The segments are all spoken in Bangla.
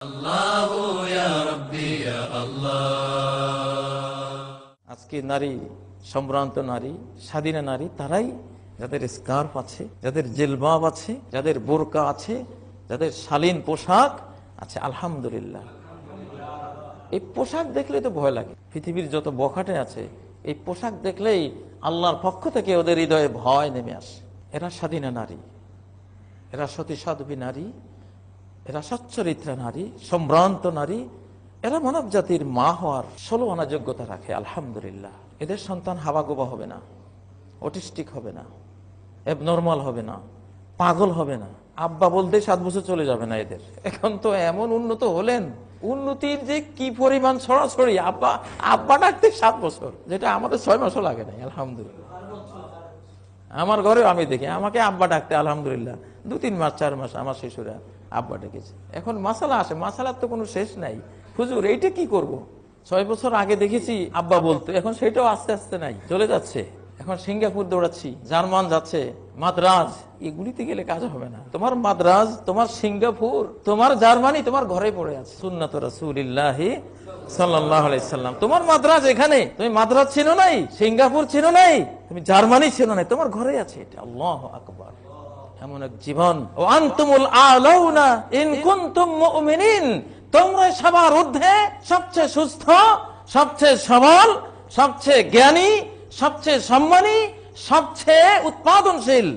আল্লাহু ইয়া রাব্বি ইয়া আল্লাহ। আজকে নারী, সম্ভ্রান্ত নারী, স্বাধীনা নারী, তারাই যাদের স্কার্ফ আছে, যাদের জিলবাব আছে, যাদের বোরকা আছে, যাদের শালীন পোশাক আছে, আলহামদুলিল্লাহ। এই পোশাক দেখলেই তো ভয় লাগে। পৃথিবীর যত বখাটে আছে, এই পোশাক দেখলেই আল্লাহর পক্ষ থেকে ওদের হৃদয়ে ভয় নেমে আসে। এরা স্বাধীনা নারী, এরা সতী সাধ্বী নারী, এরা সচ্চরিত্রা নারী, সম্ভ্রান্ত নারী, এরা মানব জাতির মা হওয়ার 16 আনা যোগ্যতা রাখে, আলহামদুলিল্লাহ। এদের সন্তান হাবাগোবা হবে না, অটিস্টিক হবে না, এবনর্মাল হবে না, পাগল হবে না। আব্বা বলতে 7 বছর চলে যাবে না এদের। এখন তো এমন উন্নত হলেন, উন্নতির যে কি পরিমাণ ছড়াছড়ি। আব্বা আব্বা ডাকতে 7 বছর, যেটা আমাদের 6 মাসও লাগে না, আলহামদুলিল্লাহ। আমার ঘরেও আমি দেখি আমাকে আব্বা ডাকতে আলহামদুলিল্লাহ 2-3 মাস 4 মাস আমার শিশুরা আব্বা ডেকেছে। এখন মাসালা আসে, মাসালার তো কোনো শেষ নাই। হুজুর এইটা কি করব? 6 বছর আগে দেখেছি আব্বা বলতো, এখন সেটাও আস্তে আস্তে নাই, চলে যাচ্ছে। এখন সিঙ্গাপুর দৌড়াচ্ছি, জার্মান যাচ্ছে, মাদ্রাজ, এগুলিতে গেলে কাজ হবে না। তোমার মাদ্রাজ, তোমার সিঙ্গাপুর, তোমার জার্মানি তোমার ঘরে পড়ে আছে। সুন্নাত রাসূলিল্লাহি সাল্লাল্লাহু আলাইহি সাল্লাম। তোমার মাদ্রাজ এখানে, তুমি মাদ্রাজ ছিল নাই, সিঙ্গাপুর ছিল নাই, তুমি জার্মানি ছিল নাই, তোমার ঘরে আছে এটা। আল্লাহু আকবার। এমন এক জীবন, ও আনতুমুল আলাউনা ইন কুনতুম মুমিনিন, তোমরা সবার ঊর্ধ্বে, সবচেয়ে সুস্থ, সবচেয়ে সবল, সবচেয়ে জ্ঞানী, সবচেয়ে সম্মানী, সবচেয়ে উৎপাদনশীল,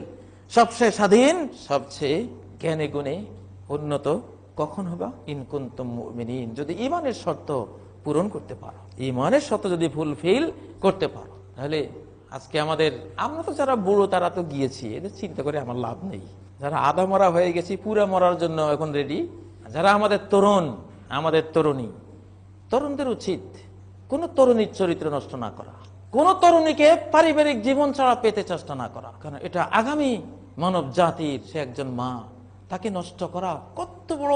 সবচেয়ে স্বাধীন, সবচেয়ে জ্ঞানে গুণে উন্নত কখন হবা? ইন কুনতুম মুমিনিন, যদি ঈমানের শর্ত পূরণ করতে পারো, ঈমানের শর্ত যদি ফুলফিল করতে পারো। তাহলে আজকে আমরা তো যারা বুড়ো তারা তো গিয়েছি, এদের চিন্তা করে আমার লাভ নেই। যারা আধা মরা হয়ে গেছি, পুরা মরার জন্য এখন রেডি, যারা আমাদের তরুণ, আমাদের তরুণী, তরুণদের উচিত কোন তরুণীর চরিত্র নষ্ট না করা, কোন তরুণীকে পারিবারিক জীবন ছাড়া পেতে চেষ্টা না করা। কারণ এটা আগামী মানব জাতির, সে একজন মা, তাকে নষ্ট করা কত বড়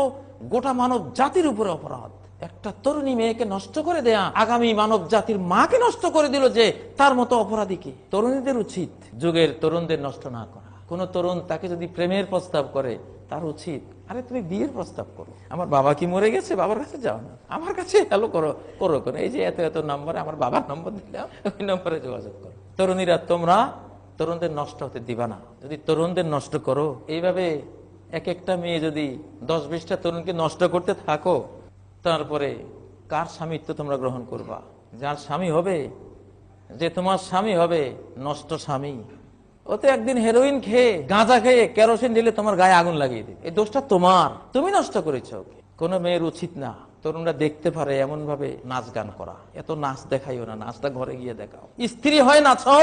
গোটা মানব জাতির উপরে অপরাধ। একটা তরুণী মেয়েকে নষ্ট করে দেয়া আগামী মানব জাতির মাকে নষ্ট করে দিল, যে তার মতো অপরাধীকে। তরুণীদের উচিত যুগের তরুণদের নষ্ট না করা। কোন তরুণ তাকে যদি প্রেমের প্রস্তাব করে, তার উচিত, আরে তুমি বিয়ের প্রস্তাব করো। আমার বাবা কি মরে গেছে, বাবার কাছে যাও না, আমার কাছে হ্যালো করো করো করো, এই যে এত এত নম্বরে আমার বাবার নম্বর দিলাম, ওই নম্বরে যোগাযোগ করো। তরুণীরা, তোমরা তরুণদের নষ্ট হতে দিবা না। যদি তরুণদের নষ্ট করো, এইভাবে এক একটা মেয়ে যদি 10-20টা তরুণকে নষ্ট করতে থাকো, তারপরে কার স্বামীত্ব তোমরা গ্রহণ করবা? যার স্বামী হবে, যে তোমার স্বামী হবে, নষ্ট স্বামী, ও তো একদিন হেরোইন খেয়ে, গাঁজা খেয়ে, কেরোসিন ঢেলে তোমার গায়ে আগুন লাগিয়ে দেবে। এই দোষটা তোমার, তুমি নষ্ট করেছ ওকে। কোন মেয়ের উচিত না তরুণরা দেখতে পারে এমন ভাবে নাচ গান করা। এত নাচ দেখাইও না, নাচটা ঘরে গিয়ে দেখাও। স্ত্রী হয় নাচো,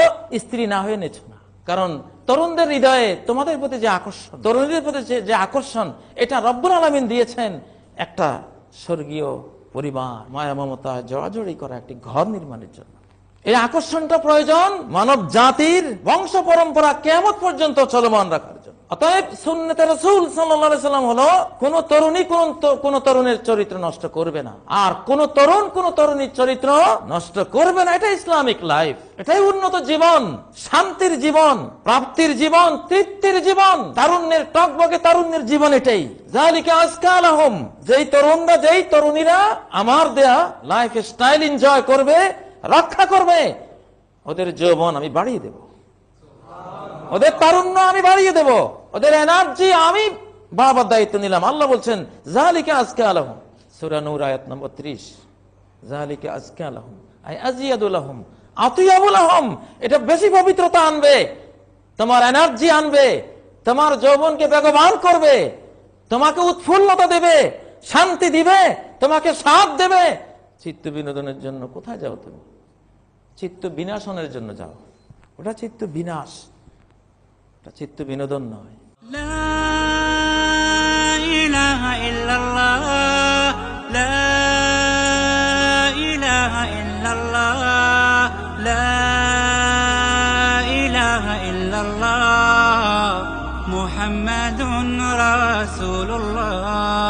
স্ত্রী না হয়ে নেছো না। কারণ তরুণদের হৃদয়ে তোমাদের প্রতি যে আকর্ষণ, তরুণীদের প্রতি যে আকর্ষণ, এটা রব্বুল আলামিন দিয়েছেন একটা স্বর্গীয় পরিবার, মায়া মমতা জড়াজড়ি করা একটি ঘর নির্মাণের জন্য। এই আকর্ষণটা প্রয়োজন মানব জাতির বংশ পরম্পরা কিয়ামত পর্যন্ত চলমান রাখার জন্য। অতএব সুন্নতে রাসূল সাল্লাল্লাহু আলাইহি সাল্লাম হলো, কোন তরুণী কোন তরুণের চরিত্র নষ্ট করবে না, আর কোন তরুণ কোন তরুণীর চরিত্র নষ্ট করবে না। এটা ইসলামিক লাইফ, এটাই উন্নত জীবন, শান্তির জীবন, প্রাপ্তির জীবন, তৃপ্তির জীবন, তারুণ্যের টকবকে তারুণ্যের জীবন। এটাই যালিকা আজকা লাহুম, যেই তরুণরা, যেই তরুণীরা আমার দেয়া লাইফ স্টাইল এনজয় করবে, রক্ষা করবে, ওদের যৌবন আমি বাড়িয়ে দেব, ওদের তারুণ্য আমি বাড়িয়ে দেব, ওদের এনার্জি আমি বাবার দায়িত্ব নিলাম। আল্লাহ বলছেন যালিকা আজকা লাহুম, সূরা নূর আয়াত নম্বর 30, যালিকা আজকা লাহুম আই আজিয়াদু লাহুম আতিয়াবু লাহুম। এটা বেশি পবিত্রতা আনবে, তোমার এনার্জি আনবে, তোমার যৌবনকে বেগবান করবে, তোমাকে উৎফুল্লতা দেবে, শান্তি দিবে, তোমাকে সাথ দেবে। চিত্ত বিনোদনের জন্য কোথায় যাও তুমি? চিত্ত বিনাশনের জন্য যাও। ওটা চিত্ত বিনাশ, ওটা চিত্ত বিনোদন নয়। লা ইলাহা ইল্লাল্লাহ, লা ইলাহা ইল্লাল্লাহ, লা ইলাহা ইল্লাল্লাহ, মুহাম্মাদুর রাসূলুল্লাহ।